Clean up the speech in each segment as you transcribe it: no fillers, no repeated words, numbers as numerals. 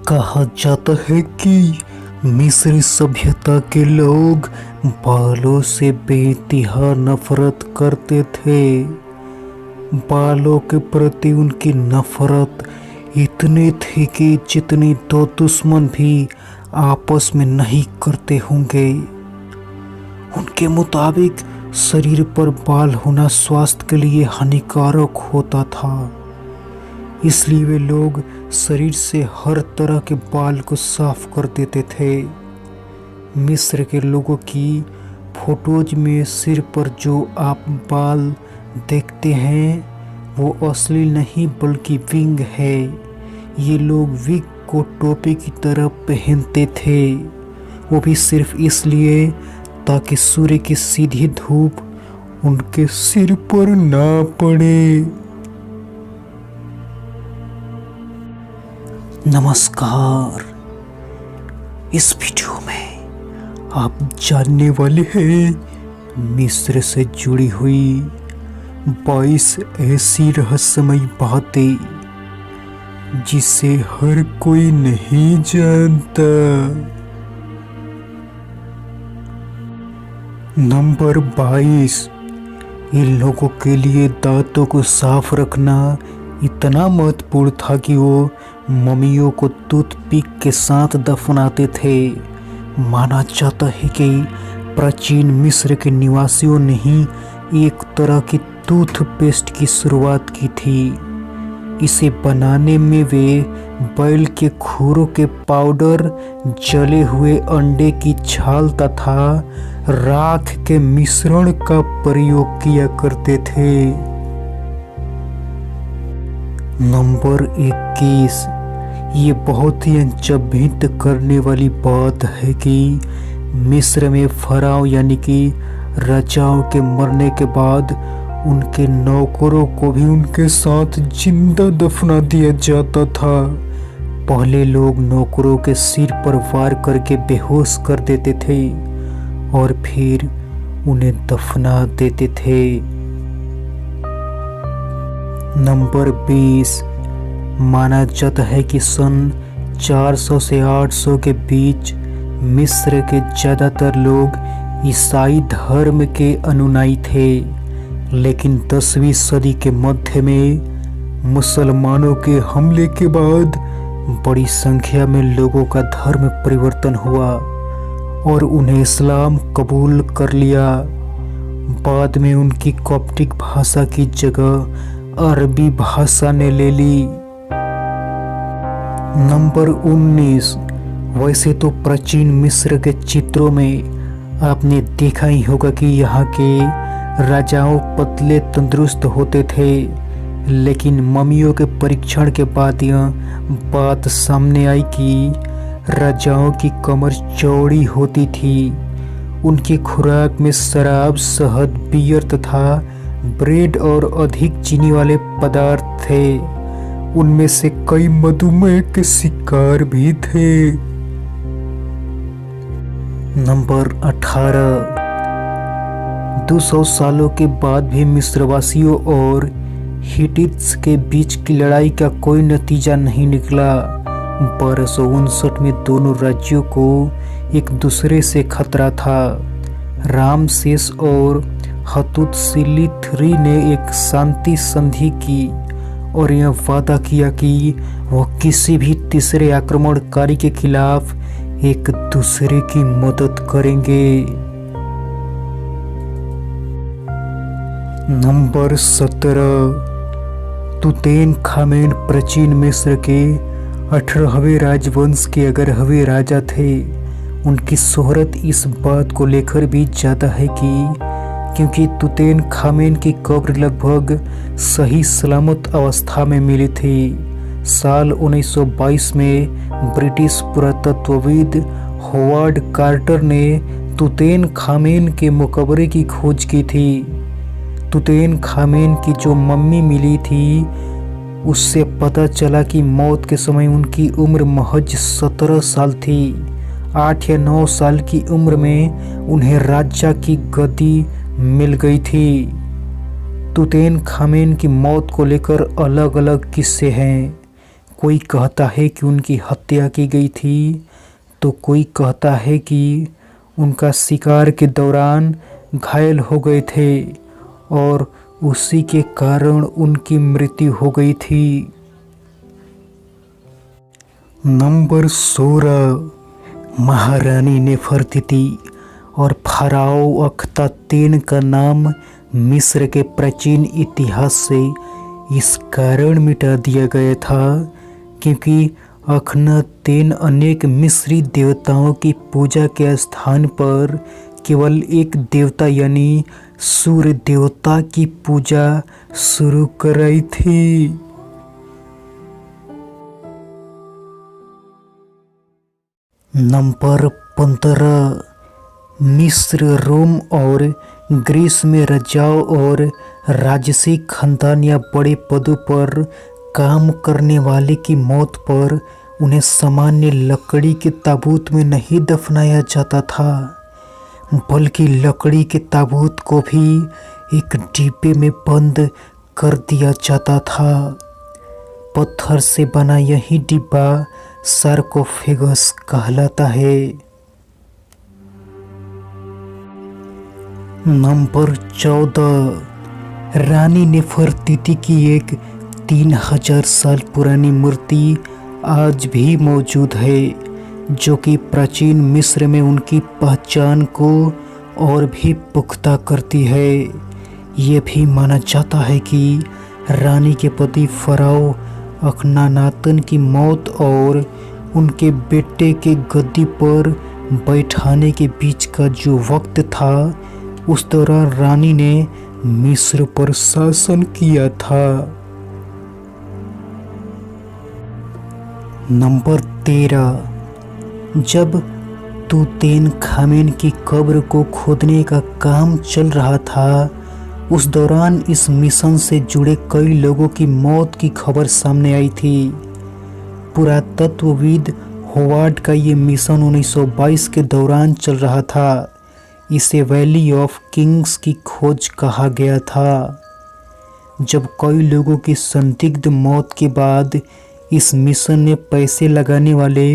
कहा जाता है कि मिस्र सभ्यता के लोग बालों से बेइंतहा नफरत करते थे। बालों के प्रति उनकी नफरत इतनी थी कि जितनी दो दुश्मन भी आपस में नहीं करते होंगे। उनके मुताबिक शरीर पर बाल होना स्वास्थ्य के लिए हानिकारक होता था, इसलिए वे लोग शरीर से हर तरह के बाल को साफ कर देते थे। मिस्र के लोगों की फोटोज में सिर पर जो आप बाल देखते हैं वो असली नहीं बल्कि विंग है। ये लोग विग को टोपी की तरह पहनते थे, वो भी सिर्फ इसलिए ताकि सूर्य की सीधी धूप उनके सिर पर ना पड़े। नमस्कार, इस वीडियो में आप जानने वाले हैं मिस्र से जुड़ी हुई 22 ऐसी रहस्यमयी बातें जिसे हर कोई नहीं जानता। नंबर 22। इन लोगों के लिए दांतों को साफ रखना इतना महत्वपूर्ण था कि वो मम्मियों को टूथपिक के साथ दफनाते थे। माना जाता है कि प्राचीन मिस्र के निवासियों ने ही एक तरह की टूथपेस्ट की शुरुआत की थी। इसे बनाने में वे बैल के खुरों के पाउडर, जले हुए अंडे की छाल तथा राख के मिश्रण का प्रयोग किया करते थे। नंबर 21। ये बहुत ही अचंभित करने वाली बात है कि मिस्र में फराव यानी कि राजाओं के मरने के बाद उनके नौकरों को भी उनके साथ जिंदा दफना दिया जाता था। पहले लोग नौकरों के सिर पर वार करके बेहोश कर देते थे और फिर उन्हें दफना देते थे। नंबर 20। माना जाता है कि सन 400 से 800 के बीच मिस्र के ज़्यादातर लोग ईसाई धर्म के अनुयायी थे, लेकिन 10वीं सदी के मध्य में मुसलमानों के हमले के बाद बड़ी संख्या में लोगों का धर्म परिवर्तन हुआ और उन्हें इस्लाम कबूल कर लिया। बाद में उनकी कॉप्टिक भाषा की जगह अरबी भाषा ने ले ली। नंबर 19। वैसे तो प्राचीन मिस्र के चित्रों में आपने देखा ही होगा कि यहाँ के राजाओं पतले तंदुरुस्त होते थे, लेकिन मम्मियों के परीक्षण के बाद यह बात सामने आई कि राजाओं की कमर चौड़ी होती थी। उनकी खुराक में शराब, शहद, बियर तथा ब्रेड और अधिक चीनी वाले पदार्थ थे। उनमें से कई मधुमेह के शिकार भी थे। नंबर 18। 200 सालों के बाद भी मिस्रवासियों और हिटिट्स के बीच की लड़ाई का कोई नतीजा नहीं निकला। 1259 में दोनों राज्यों को एक दूसरे से खतरा था। रामसेस और हतुतसिली III ने एक शांति संधि की और यह वादा किया कि वह किसी भी तीसरे आक्रमणकारी के खिलाफ एक दूसरे की मदद करेंगे। नंबर 17। तुतनखामेन प्राचीन मिस्र के 18वें राजवंश के 11वें राजा थे। उनकी शोहरत इस बात को लेकर भी ज़्यादा है कि क्योंकि तुतनखामेन की कब्र लगभग सही सलामत अवस्था में मिली थी। साल 1922 में ब्रिटिश पुरातत्वविद होवार्ड कार्टर ने तुतनखामेन के मकबरे की खोज की थी। तुतनखामेन की जो मम्मी मिली थी उससे पता चला कि मौत के समय उनकी उम्र महज 17 साल थी। 8 या 9 साल की उम्र में उन्हें राजा की गद्दी मिल गई थी। तुतनखामेन की मौत को लेकर अलग अलग किस्से हैं। कोई कहता है कि उनकी हत्या की गई थी, तो कोई कहता है कि उनका शिकार के दौरान घायल हो गए थे और उसी के कारण उनकी मृत्यु हो गई थी। नंबर 16, महारानी नेफरतिती और फाराओ अख्तातेन का नाम मिस्र के प्राचीन इतिहास से इस कारण मिटा दिया गया था क्योंकि अखनातेन अनेक मिस्री देवताओं की पूजा के स्थान पर केवल एक देवता यानी सूर्य देवता की पूजा शुरू कराई थी। नंबर 15, मिस्र, रोम और ग्रीस में राजाओं और राजसी खानदान या बड़े पदों पर काम करने वाले की मौत पर उन्हें सामान्य लकड़ी के ताबूत में नहीं दफनाया जाता था, बल्कि लकड़ी के ताबूत को भी एक डिब्बे में बंद कर दिया जाता था। पत्थर से बना यही डिब्बा सार्कोफेगस कहलाता है। नंबर 14, रानी नेफरतिती की एक 3000 साल पुरानी मूर्ति आज भी मौजूद है, जो कि प्राचीन मिस्र में उनकी पहचान को और भी पुख्ता करती है। ये भी माना जाता है कि रानी के पति फराओ अखनानातन की मौत और उनके बेटे के गद्दी पर बैठाने के बीच का जो वक्त था, उस दौरान रानी ने मिस्र पर शासन किया था। नंबर 13, जब तूतेनखामेन की कब्र को खोदने का काम चल रहा था, उस दौरान इस मिशन से जुड़े कई लोगों की मौत की खबर सामने आई थी। पुरातत्वविद होवार्ड का ये मिशन 1922 के दौरान चल रहा था। इसे वैली ऑफ किंग्स की खोज कहा गया था। जब कई लोगों की संदिग्ध मौत के बाद इस मिशन में पैसे लगाने वाले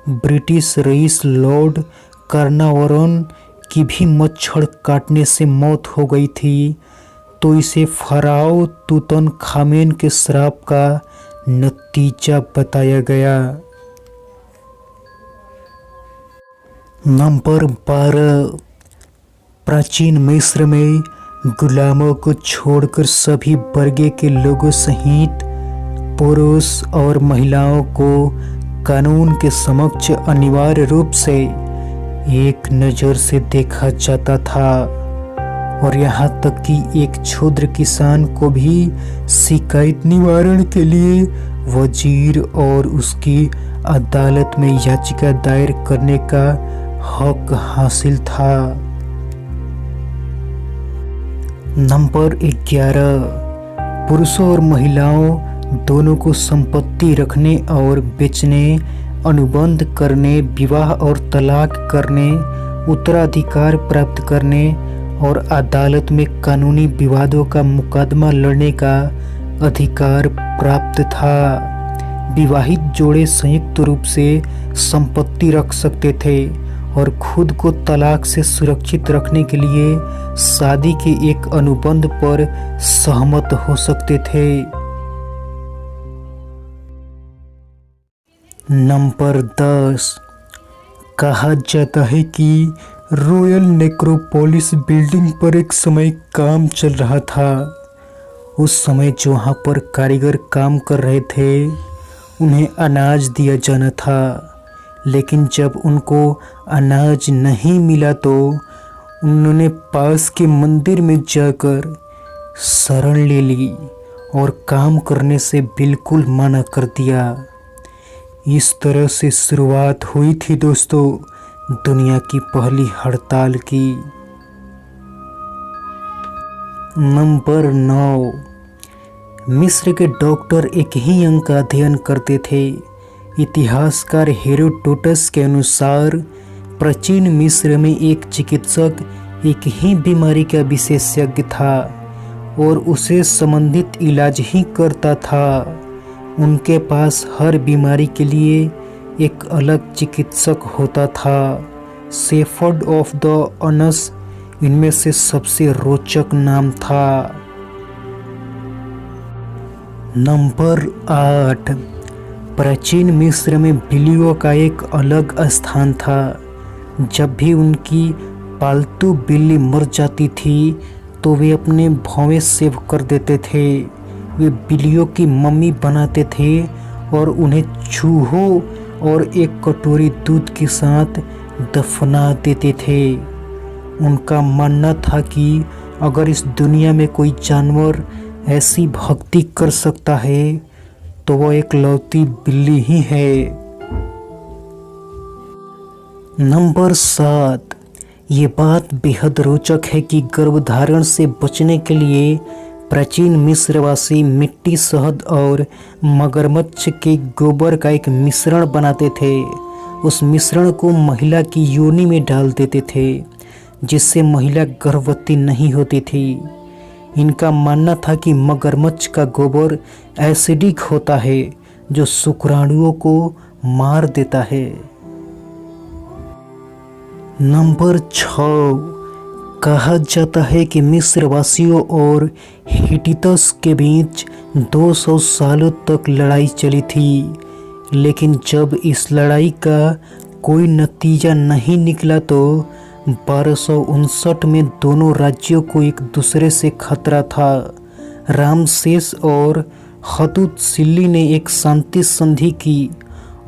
ब्रिटिश रईस लॉर्ड कार्नावरन की भी मच्छर काटने से मौत हो गई थी, तो इसे फराओ तूतनखामेन के श्राप का नतीजा बताया गया। नंबर 12, प्राचीन मिस्र में गुलामों को छोड़कर सभी वर्ग के लोगों सहित पुरुष और महिलाओं को कानून के समक्ष अनिवार्य रूप से एक नज़र से देखा जाता था, और यहाँ तक कि एक क्षुद्र किसान को भी शिकायत निवारण के लिए वजीर और उसकी अदालत में याचिका दायर करने का हक हासिल था। नंबर 11, पुरुषों और महिलाओं दोनों को संपत्ति रखने और बेचने, अनुबंध करने, विवाह और तलाक करने, उत्तराधिकार प्राप्त करने और अदालत में कानूनी विवादों का मुकदमा लड़ने का अधिकार प्राप्त था। विवाहित जोड़े संयुक्त रूप से संपत्ति रख सकते थे और खुद को तलाक से सुरक्षित रखने के लिए शादी के एक अनुबंध पर सहमत हो सकते थे। नंबर 10, कहा जाता है कि रॉयल नेक्रोपोलिस बिल्डिंग पर एक समय काम चल रहा था। उस समय जो वहाँ पर कारीगर काम कर रहे थे, उन्हें अनाज दिया जाना था, लेकिन जब उनको अनाज नहीं मिला तो उन्होंने पास के मंदिर में जाकर शरण ले ली और काम करने से बिल्कुल मना कर दिया। इस तरह से शुरुआत हुई थी दोस्तों दुनिया की पहली हड़ताल की। नंबर 9, मिस्र के डॉक्टर एक ही अंग का अध्ययन करते थे। इतिहासकार हेरोडोटस के अनुसार प्राचीन मिस्र में एक चिकित्सक एक ही बीमारी का विशेषज्ञ था और उसे संबंधित इलाज ही करता था। उनके पास हर बीमारी के लिए एक अलग चिकित्सक होता था। शेफर्ड ऑफ द अनस इनमें से सबसे रोचक नाम था। नंबर 8, प्राचीन मिस्र में बिल्लियों का एक अलग स्थान था। जब भी उनकी पालतू बिल्ली मर जाती थी तो वे अपने भौवें सेव कर देते थे। वे बिल्लियों की मम्मी बनाते थे और उन्हें चूहों और एक कटोरी दूध के साथ दफना देते थे। उनका मानना था कि अगर इस दुनिया में कोई जानवर ऐसी भक्ति कर सकता है तो वो एक लौती बिल्ली ही है। नंबर 7, ये बात बेहद रोचक है कि गर्भधारण से बचने के लिए प्राचीन मिस्रवासी मिट्टी, शहद और मगरमच्छ के गोबर का एक मिश्रण बनाते थे। उस मिश्रण को महिला की योनि में डाल देते थे, जिससे महिला गर्भवती नहीं होती थी। इनका मानना था कि मगरमच्छ का गोबर एसिडिक होता है, जो शुक्राणुओं को मार देता है। नंबर 6, कहा जाता है कि मिस्रवासियों और हिटिटस के बीच 200 सालों तक लड़ाई चली थी, लेकिन जब इस लड़ाई का कोई नतीजा नहीं निकला तो 1259 में दोनों राज्यों को एक दूसरे से खतरा था। रामसेस और हतुतसिल्ली ने एक शांति संधि की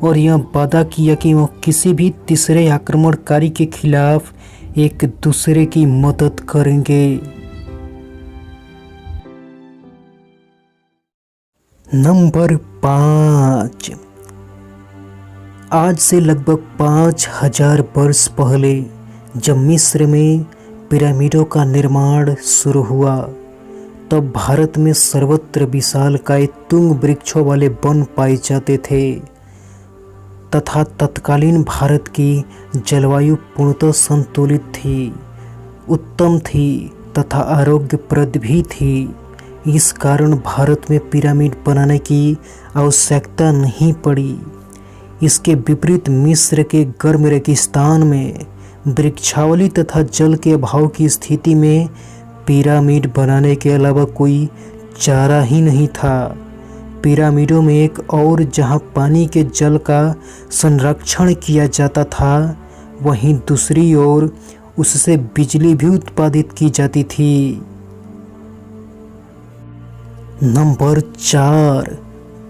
और यह वादा किया कि वह किसी भी तीसरे आक्रमणकारी के खिलाफ एक दूसरे की मदद करेंगे। नंबर 5, आज से लगभग 5000 वर्ष पहले जब मिस्र में पिरामिडों का निर्माण शुरू हुआ, तब भारत में सर्वत्र विशालकाय तुंग वृक्षों वाले वन पाए जाते थे तथा तत्कालीन भारत की जलवायु पूर्णतः संतुलित थी, उत्तम थी तथा आरोग्यप्रद भी थी। इस कारण भारत में पिरामिड बनाने की आवश्यकता नहीं पड़ी। इसके विपरीत मिस्र के गर्म रेगिस्तान में वृक्षावली तथा जल के अभाव की स्थिति में पिरामिड बनाने के अलावा कोई चारा ही नहीं था। पिरामिडों में एक और जहां पानी के जल का संरक्षण किया जाता था, वहीं दूसरी ओर उससे बिजली भी उत्पादित की जाती थी। नंबर 4,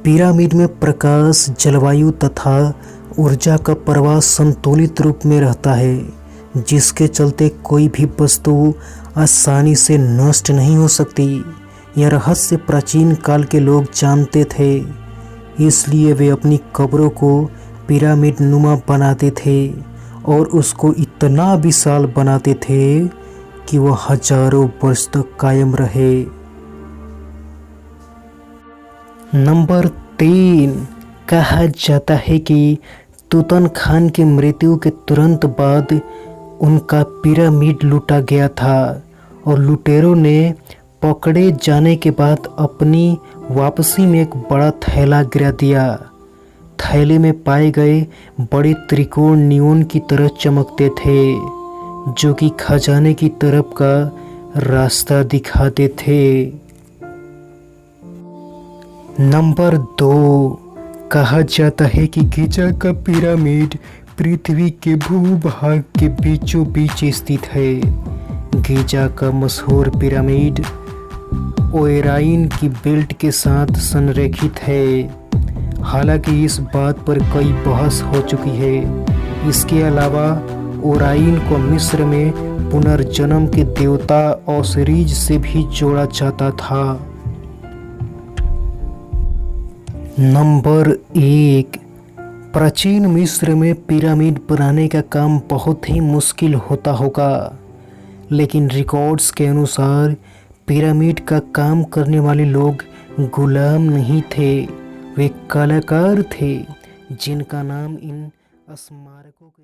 पिरामिड में प्रकाश, जलवायु तथा ऊर्जा का प्रवाह संतुलित रूप में रहता है, जिसके चलते कोई भी वस्तु आसानी से नष्ट नहीं हो सकती। यह रहस्य प्राचीन काल के लोग जानते थे, इसलिए वे अपनी कब्रों को पिरामिड नुमा बनाते थे और उसको इतना विशाल बनाते थे कि वह हजारों वर्ष तक कायम रहे। नंबर 3, कहा जाता है कि तुतनखान की मृत्यु के तुरंत बाद उनका पिरामिड लूटा गया था और लुटेरों ने पकड़े जाने के बाद अपनी वापसी में एक बड़ा थैला गिरा दिया। थैले में पाए गए बड़े त्रिकोण नियोन की तरह चमकते थे, जो कि खजाने की तरफ का रास्ता दिखाते थे। नंबर 2, कहा जाता है कि गिजा का पिरामिड पृथ्वी के भूभाग के बीचों बीच स्थित है। गिजा का मशहूर पिरामिड ओएराइन की बेल्ट के साथ संरेखित है। हालांकि इस बात पर कई बहस हो चुकी है। इसके अलावा ओराइन को मिस्र में पुनर्जन्म के देवता ओसिरिस से भी जोड़ा जाता था। नंबर 1, प्राचीन मिस्र में पिरामिड बनाने का काम बहुत ही मुश्किल होता होगा, लेकिन रिकॉर्ड्स के अनुसार पिरामिड का काम करने वाले लोग गुलाम नहीं थे, वे कलाकार थे जिनका नाम इन स्मारकों के